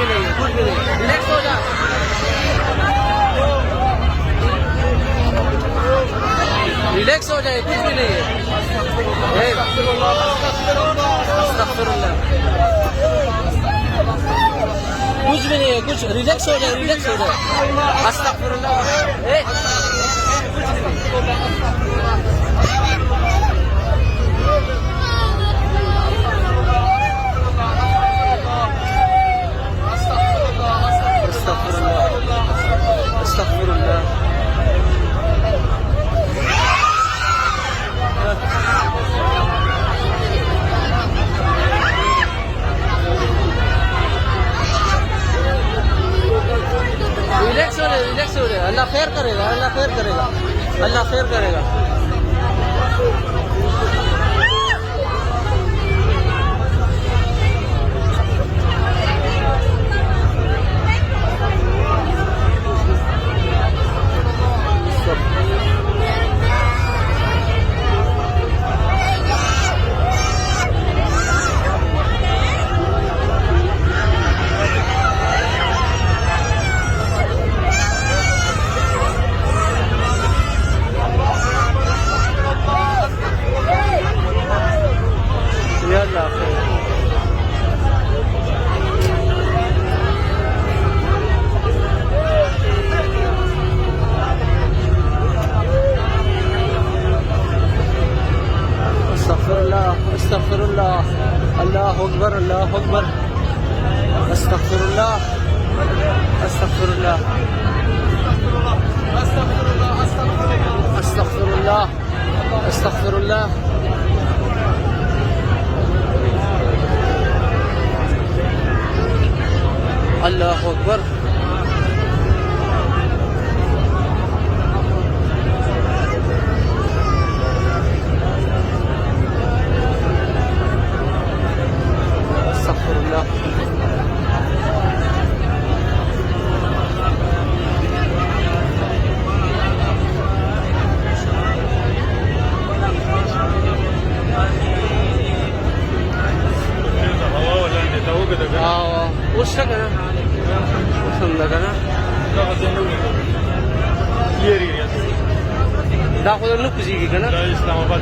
भी नहीं है, कुछ भी नहीं। रिलैक्स हो जा, रिलैक्स हो जाए, कुछ भी नहीं है। अस्तगफिरुल्लाह, कुछ भी नहीं है, कुछ रिलैक्स हो जाए, रिलैक्स हो जाए। अस्तगफिरुल्लाह, रिलैक्स हो जाए। अल्लाह खैर करेगा, अल्लाह खैर करेगा, अल्लाह खैर करेगा। يلا خير. استغفر الله، استغفر الله، الله اكبر، الله اكبر، استغفر الله، استغفر الله، استغفر الله، استغفر الله، استغفر الله. الله أكبر. استغفر الله. وش كذا؟ وصلنا كذا؟ لا خذ النقزي كذا؟ لا إسلام آباد